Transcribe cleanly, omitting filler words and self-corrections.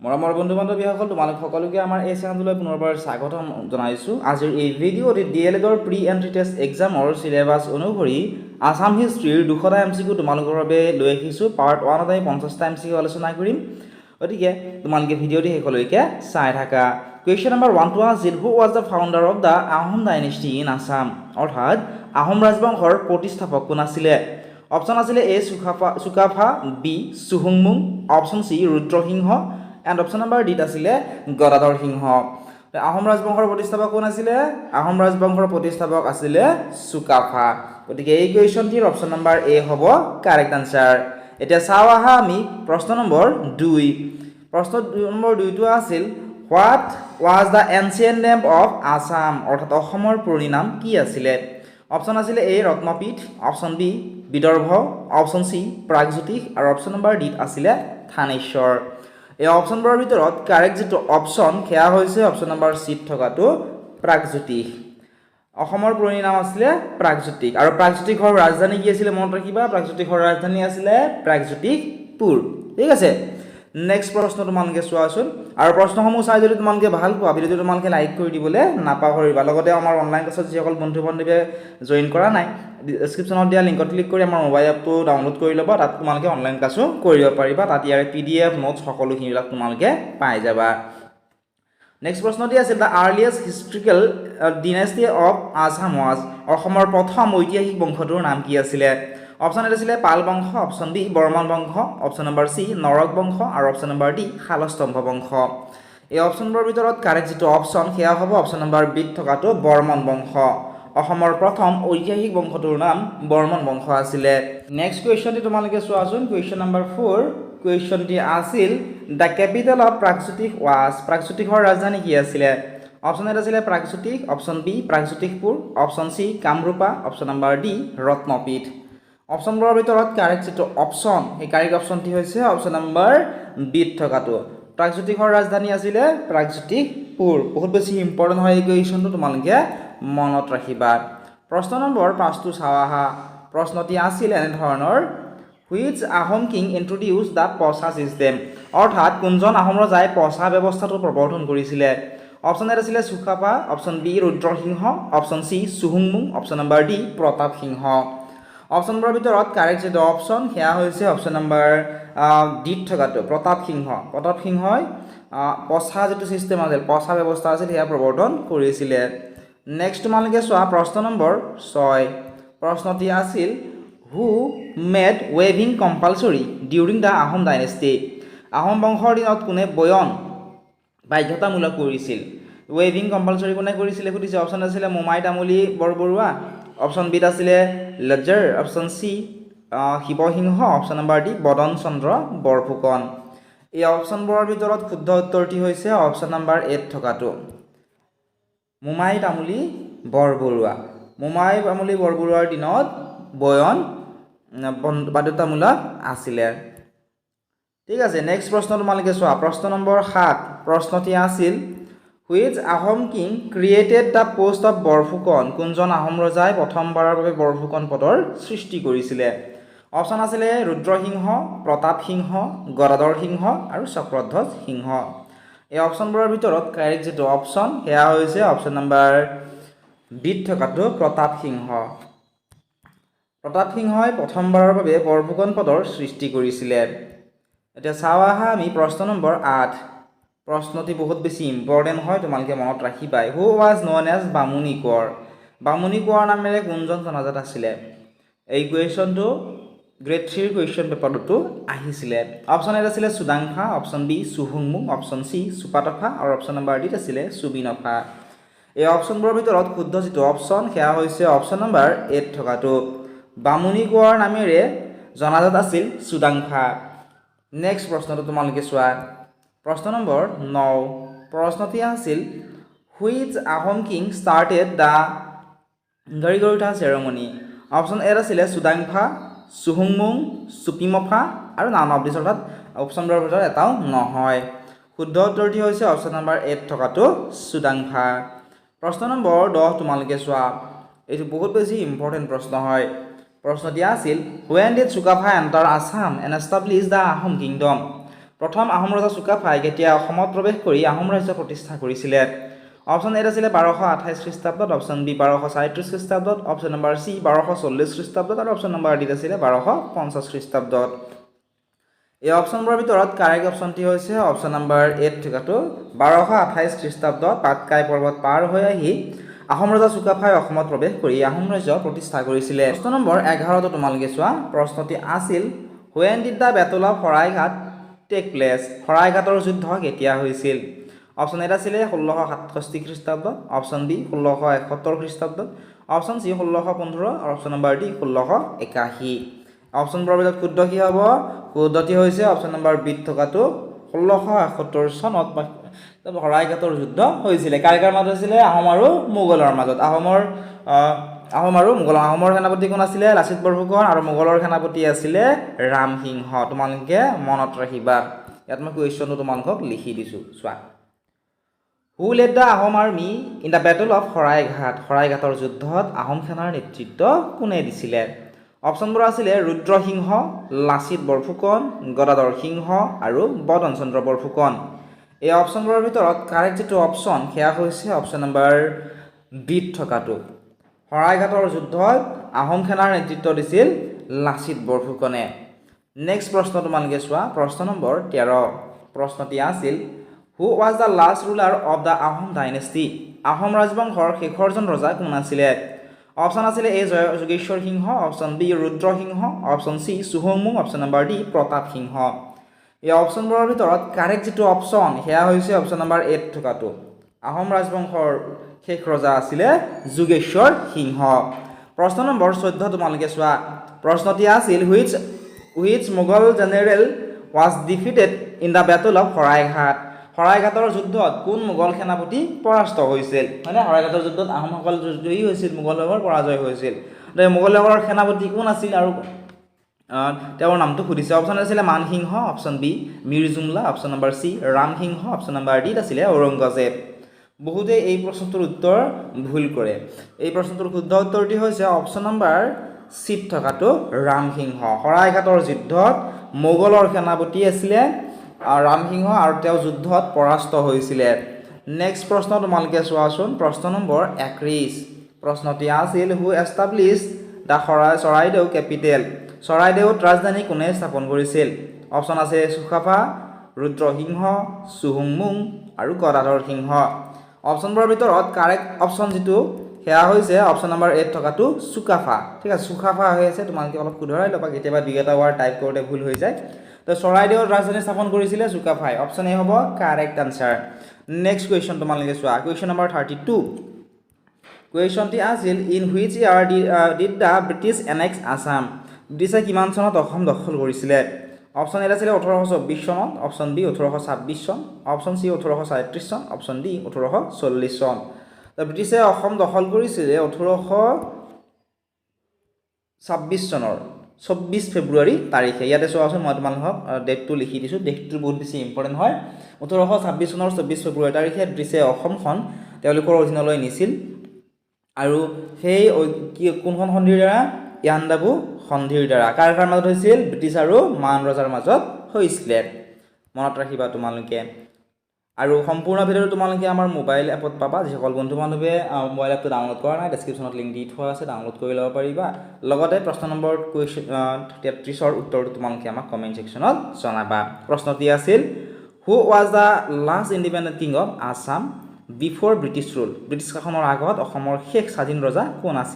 মৰমৰ বন্ধু বান্ধৱীসকল তোমালোক সকলোকে আমাৰ এই চেনেললৈ পুনৰবাৰ স্বাগতম জনাইছোঁ। আজিৰ এই ভিডিঅ'ত ডিএলএডৰ প্ৰি এণ্ট্ৰি টেষ্ট এক্সামৰ চিলেবাছ অনুসৰি আসাম হিষ্ট্ৰীৰ 200টা MCQ তোমালোকৰ বাবে লৈ আহিছোঁ। পাৰ্ট 1ত আমি 50টা MCQ আলোচনা কৰিম, গতিকে তোমালোকে ভিডিঅ'টি শেষলৈকে চাই থাকা। কুৱেশ্যন নম্বৰ 1 আছিল who was the founder of the Ahom dynasty in Assam, অৰ্থাৎ আহোম ৰাজবংশৰ প্ৰতিষ্ঠাপক কোন আছিলে? অপশ্যন আছিলে এ চুকাফা, বি চুহুংমুং, option C Rudrasingha, and option number D আছিলে গদাধৰ সিংহ। আহোম ৰাজবংশৰ প্ৰতিষ্ঠাপক কোন আছিলে? আহোম ৰাজবংশৰ প্ৰতিষ্ঠাপক আছিলে চুকাফা। গতিকে এই কুৱেশ্যনটিৰ অপশ্যন নম্বৰ এ হ'ব কাৰেক্ট আনচাৰ। এতিয়া চাওঁ আহা আমি প্ৰশ্ন নম্বৰ 2। প্ৰশ্ন নম্বৰ 2টো আছিল what was the ancient name of Assam, অৰ্থাৎ অসমৰ পুৰণি নাম কি আছিলে? অপশ্যন আছিলে A Ratnapeeth, option B Vidarbha, option C Pragjyotish আৰু অপশ্যন নম্বৰ ডি আছিলে থানেশ্বৰ। এই অপশ্যনবোৰৰ ভিতৰত কাৰেক্ট যিটো অপশ্যন সেয়া হৈছে অপশ্যন নম্বৰ চিত থকাটো প্ৰাগজ্যোতিষ। অসমৰ পুৰণি নাম আছিলে প্ৰাগজ্যোতিষ, আৰু প্ৰাগজ্যোতিষৰ ৰাজধানী কি আছিলে মনত ৰাখিবা, প্ৰাগজ্যোতিষৰ ৰাজধানী আছিলে প্ৰাগজ্যোতিষপুৰ। ঠিক আছে, নেক্সট প্ৰশ্ন তোমালোকে চোৱাচোন, আৰু প্ৰশ্নসমূহ চাই যদি তোমালোকে ভাল পোৱা ভিডিঅ'টো তোমালোকে লাইক কৰি দিবলৈ নাপাহৰিবা। লগতে আমাৰ অনলাইন ক্লাছত যিসকল বন্ধু বান্ধৱীয়ে জইন কৰা নাই, ডেছক্ৰিপশ্যনত দিয়া লিংকত ক্লিক কৰি আমাৰ মোবাইল এপটো ডাউনলোড কৰি ল'বা। তাত তোমালোকে অনলাইন ক্লাছো কৰিব পাৰিবা। তাত ইয়াৰ PDF নোটছ সকলোখিনিবিলাক তোমালোকে পাই যাবা। নেক্সট প্ৰশ্নটি আছিল the earliest historical dynasty of Assam was, অসমৰ প্ৰথম ঐতিহাসিক বংশটোৰ নাম কি আছিলে? অপশ্যন এ আছিলে পাল বংশ, অপশ্যন বি বৰ্মন বংশ, অপশ্যন নম্বৰ চি নৰক বংশ আৰু অপশ্যন নম্বৰ ডি শালস্তম্ভ বংশ। এই অপশ্যনবোৰৰ ভিতৰত কাৰেক্ট যিটো অপশ্যন সেয়া হ'ব অপশ্যন নম্বৰ বিত থকাটো বৰ্মন বংশ। অসমৰ প্ৰথম ঐতিহাসিক বংশটোৰ নাম বৰ্মন বংশ আছিলে। নেক্সট কুৱেশ্যনটি তোমালোকে চোৱাচোন, কুৱেশ্যন নম্বৰ 4। কুৱেশ্যনটি আছিল the capital of Pragjyotish was, প্ৰাগজ্যোতিষৰ ৰাজধানী কি আছিলে? অপশ্যন এ আছিলে Pragjyotish, option B Pragjyotishpur, option C Kamarupa, option number D Ratnapeeth. অপশ্যনবোৰৰ ভিতৰত কাৰেক্ট যিটো অপশ্যন সেই কাৰেক্ট অপশ্যনটি হৈছে অপশ্যন নম্বৰ বিত থকাটো। প্ৰাগজ্যোতিষৰ ৰাজধানী আছিলে প্ৰাগজ্যোতিষপুৰ। বহুত বেছি ইম্পৰ্টেণ্ট হয় এই কুৱেশ্যনটো, তোমালোকে মনত ৰাখিবা। প্ৰশ্ন নম্বৰ 5টো চাওঁ আহা। প্ৰশ্নটি আছিল এনেধৰণৰ which Ahom king introduce the পচা ছিষ্টেম, অৰ্থাৎ কোনজন আহোম ৰজাই পচা ব্যৱস্থাটো প্ৰৱৰ্তন কৰিছিলে? অপশ্যন এ আছিলে Sukapha, option B Rudrasingha, option C চুহুংমুং, option number D Pratap Singha. অপশ্যনবোৰৰ ভিতৰত কাৰেক্ট যিটো অপশ্যন সেয়া হৈছে অপশ্যন নম্বৰ ডিত থকাটো প্ৰতাপ সিংহ। প্ৰতাপ সিংহই পচা যিটো ছিষ্টেম আছিল, পচা ব্যৱস্থা আছিল, সেয়া প্ৰৱৰ্তন কৰিছিলে। নেক্সট তোমালোকে চোৱা প্ৰশ্ন নম্বৰ 6। প্ৰশ্নটি আছিল হু মেড ৱেভিং compulsory during the Ahom dynasty, Ahom বংশৰ দিনত কোনে বয়ন বাধ্যতামূলক কৰিছিল? ৱেভিং কম্পালচৰি কোনে কৰিছিলে সুধিছে। অপশ্যন আছিলে মোমাই তামুলী বৰবৰুৱা, অপশ্যন বিত আছিলে লজাৰ, option C Shivasingha, option number D Badan Chandra Borphukan. এই অপশ্যনবোৰৰ ভিতৰত শুদ্ধ উত্তৰটি হৈছে অপশ্যন নম্বৰ এত থকাটো মোমাই তামুলী বৰবৰুৱা। মোমাই তামুলী বৰবৰুৱাৰ দিনত বয়ন বাধ্যতামূলক আছিলে। ঠিক আছে, নেক্সট প্ৰশ্ন তোমালোকে চোৱা। প্ৰশ্ন নম্বৰ 7। প্ৰশ্নটি আছিল which Ahom king created the post off Borphukan, কোনজন আহোম ৰজাই প্ৰথমবাৰৰ বাবে বৰফুকন পদৰ সৃষ্টি কৰিছিলে? অপশ্যন আছিলে ৰুদ্ৰসিংহ, প্ৰতাপ সিংহ, গদাধৰ সিংহ আৰু চক্ৰধ্বজ সিংহ। এই অপশ্যনবোৰৰ ভিতৰত কাৰেক্ট যিটো অপশ্যন সেয়া হৈছে অপশ্যন নম্বৰ বিত থকাটো প্ৰতাপ সিংহ। প্ৰতাপ সিংহই প্ৰথমবাৰৰ বাবে বৰফুকন পদৰ সৃষ্টি কৰিছিলে। এতিয়া চাওঁ আহা আমি প্ৰশ্ন নম্বৰ 8। প্ৰশ্নটি বহুত বেছি ইম্পৰ্টেণ্ট হয়, তোমালোকে মনত ৰাখিবাই। হু ৱাজ ন'ন এজ বামুণী কোঁৱৰ, বামুণী কোঁৱৰ নামেৰে কোনজন জনাজাত আছিলে? এই কুৱেশ্যনটো গ্ৰেড 3 কুৱেশ্যন পেপাৰতো আহিছিলে। অপশ্যন এ আছিলে চুডাংফা, অপশ্যন বি চুহুংমুং, অপশ্যন চি চুপাতফা আৰু অপশ্যন নম্বৰ ডিত আছিলে চুবিনফা। এই অপশ্যনবোৰৰ ভিতৰত শুদ্ধ যিটো অপশ্যন সেয়া হৈছে অপশ্যন নম্বৰ এত থকাটো বামুণী কোঁৱৰ নামেৰে জনাজাত আছিল চুডাংফা। নেক্সট প্ৰশ্নটো তোমালোকে চোৱা। প্ৰশ্ন নম্বৰ 9। প্ৰশ্নটি আছিল which Ahom king started the গৰিগৰুথা চেৰেমনি। অপশ্যন এ আছিলে চুডাংফা, চুহুংমুং, চুপিমফা আৰু নান অফ দিছ, অৰ্থাৎ অপশ্যনবোৰৰ ভিতৰত এটাও নহয়। শুদ্ধ উত্তৰটি হৈছে অপশ্যন নম্বৰ এত থকাটো চুডাংফা। প্ৰশ্ন নম্বৰ 10 তোমালোকে চোৱা। এইটো বহুত বেছি ইম্পৰ্টেণ্ট প্ৰশ্ন হয়। প্ৰশ্নটি আছিল when did Sukaphaa enter Assam and establish the Ahom kingdom, প্ৰথম আহোম ৰজা চুকাফাই কেতিয়া অসমত প্ৰৱেশ কৰি আহোম ৰাজ্য প্ৰতিষ্ঠা কৰিছিলে অপশ্যন এ আছিলে 1228 খ্ৰীষ্টাব্দত অপশ্যন বি 1237 খ্ৰীষ্টাব্দত অপশ্যন নম্বৰ চি 1240 খ্ৰীষ্টাব্দত আৰু অপশ্যন নম্বৰ ডি আছিলে 1250 খ্ৰীষ্টাব্দত এই অপশ্যনবোৰৰ ভিতৰত কাৰেক্ট অপশ্যনটি হৈছে অপশ্যন নম্বৰ 8 থকাটো 1228 খ্ৰীষ্টাব্দত পাটকাই পৰ্বত পাৰ হৈ আহি আহোম ৰজা চুকাফাই অসমত প্ৰৱেশ কৰি আহোম ৰাজ্য প্ৰতিষ্ঠা কৰিছিলে প্ৰশ্ন নম্বৰ 11 তোমালোকে চোৱা প্ৰশ্নটি আছিল When did the Battle of Horaighat take place? Horaighator যুদ্ধ কেতিয়া হৈছিল অপশ্যন এ আছিলে 1667 খ্ৰীষ্টাব্দত অপশ্যন বি 1671 খ্ৰীষ্টাব্দত অপশ্যন চি 1615 আৰু অপশ্যন নম্বৰ ডি 1681 অপশ্যনবোৰৰ ভিতৰত শুদ্ধ কি হ'ব শুদ্ধটি হৈছে অপশ্যন নম্বৰ বি থকাটো 1671 চনত হৰাইঘাটৰ যুদ্ধ হৈছিলে কাৰ মাজত হৈছিলে আহোম আৰু মোগলৰ মাজত আহোমৰ সেনাপতি কোন আছিলে লাচিত বৰফুকন আৰু মোগলৰ সেনাপতি আছিলে ৰামসিংহ তোমালোকে মনত ৰাখিবা ইয়াত মই কুৱেশ্যনটো তোমালোকক লিখি দিছো চোৱা Who led the Ahom army in the Battle of Horaighat? হৰাইঘাটৰ যুদ্ধত আহোম সেনাৰ নেতৃত্ব কোনে দিছিলে অপশ্যনবোৰ আছিলে ৰুদ্ৰ সিংহ লাচিত বৰফুকন গদাধৰ সিংহ আৰু বদন চন্দ্ৰ বৰফুকন এই অপশ্যনবোৰৰ ভিতৰত কাৰেক্ট যেটো অপশ্যন সেয়া হৈছে অপশ্যন নম্বৰ বি থকাটো হৰাইঘাটৰ যুদ্ধত আহোম সেনাৰ নেতৃত্ব দিছিল লাচিত বৰফুকনে নেক্সট প্ৰশ্ন তোমালোকে চোৱা প্ৰশ্ন নম্বৰ 13 প্ৰশ্নটি আছিল Who was the last ruler of the Ahom dynasty? Ahom ৰাজবংশৰ শেষৰজন ৰজা কোন আছিলে অপশ্যন আছিলে A Jogeshwar Singha option B Rudra Singha option C সুহংমুং option number D Pratap Singha এই অপশ্যনবোৰৰ ভিতৰত কাৰেক্ট যেটো অপশ্যন সেয়া হৈছে অপশ্যন নম্বৰ 8 থকাটো আহোম ৰাজবংশৰ শেষ ৰজা আছিলে যোগেশ্বৰ সিংহ প্ৰশ্ন নম্বৰ 14 তোমালোকে চোৱা প্ৰশ্নটি আছিল which Mughal general was defeated in the battle of Horaighat হৰাইঘাটৰ যুদ্ধত কোন মোগল সেনাপতি পৰাস্ত হৈছিল মানে হৰাইঘাটৰ যুদ্ধত আহোমসকল জয়ী হৈছিল মোগলৰ পৰাজয় হৈছিল মোগলৰ সেনাপতি কোন আছিল আৰু তেওঁৰ নামটো খুদিছে অপশ্যন আছিল Mansingh option B Mir Jumla option number C Ramsingh option number D আছিলে ঔৰংগজেব বহুতে এই প্ৰশ্নটোৰ উত্তৰ ভুল কৰে এই প্ৰশ্নটোৰ শুদ্ধ উত্তৰটি হৈছে অপশ্যন নম্বৰ চি থকাটো ৰামসিংহ হৰাইঘাটৰ যুদ্ধত মোগলৰ সেনাপতি আছিলে ৰামসিংহ আৰু তেওঁ যুদ্ধত পৰাস্ত হৈছিলে নেক্সট প্ৰশ্ন তোমালোকে চোৱাচোন প্ৰশ্ন নম্বৰ 21 প্ৰশ্নটি আছিল হু এষ্টাব্লিছ দা চৰাইদেউ কেপিটেল চৰাইদেউত ৰাজধানী কোনে স্থাপন কৰিছিল অপশ্যন আছে চুকাফা ৰুদ্ৰ সিংহ সুহুংমুং আৰু গদাধৰ সিংহ অপশ্যনবোৰৰ ভিতৰত কাৰেক্ট অপশ্যন যেটো সেয়া হৈছে অপশ্যন নম্বৰ 8 থকাটো চুকাফা ঠিক আছে চুকাফা হৈ আছে তোমালোকে অলপ শুধৰাই ল'বা কেতিয়াবা দুই এটা ৱাৰ্ড টাইপ কৰোঁতে ভুল হৈ যায় তো চৰাইদেউত ৰাজধানী স্থাপন কৰিছিলে চুকাফাই অপশ্যন এ হ'ব কাৰেক্ট আনসাৰ নেক্সট কুৱেশ্যন তোমালোকে চোৱা কুৱেশ্যন নম্বৰ 32 কুৱেশ্যনটি আছিল in which year did da British annex Assam ব্ৰিটিছে কিমান চনত অসম দখল কৰিছিলে অপশ্যন এ আছিলে 1824 চনত অপশ্যন বি 1826 চন অপশ্যন চি 1837 চন অপশ্যন ডি 1840 চন তো ব্ৰিটিছে অসম দখল কৰিছিলে 1826 চনৰ 24 ফেব্ৰুৱাৰী তাৰিখে ইয়াতে চোৱাচোন মই তোমালোকক ডেটটো লিখি দিছো ডেটটো বহুত বেছি ইম্পৰ্টেন্ট হয় 1826 চনৰ 24 ফেব্ৰুৱাৰী তাৰিখে ব্ৰিটিছে অসমখন তেওঁলোকৰ অধীনলৈ নিছিল আৰু সেই কোনখন সন্ধিৰ দ্বাৰা ইয়াণ্ডাবু সন্ধিৰ দ্বাৰা কাৰ মাজত হৈছিল ব্ৰিটিছ আৰু মান ৰজাৰ মাজত হৈছিল মনত ৰাখিবা তোমালোকে আৰু সম্পূৰ্ণ ভিডিঅ'টো তোমালোকে আমাৰ মোবাইল এপত পাবা যিসকল বন্ধু বান্ধৱে মোবাইল এপটো ডাউনলোড কৰা নাই ডেসক্ৰিপচনত লিংক দি থোৱা আছে ডাউনলোড কৰি ল'ব পাৰিবা লগতে প্ৰশ্ন নম্বৰ 33 ৰ উত্তৰটো তোমালোকে আমাক কমেন্ট সেকশনত জনাবা প্ৰশ্নটি আছিল who was the last independent king of Assam before British rule British শাসনৰ আগত অসমৰ শেষ স্বাধীন ৰজা কোন আছিল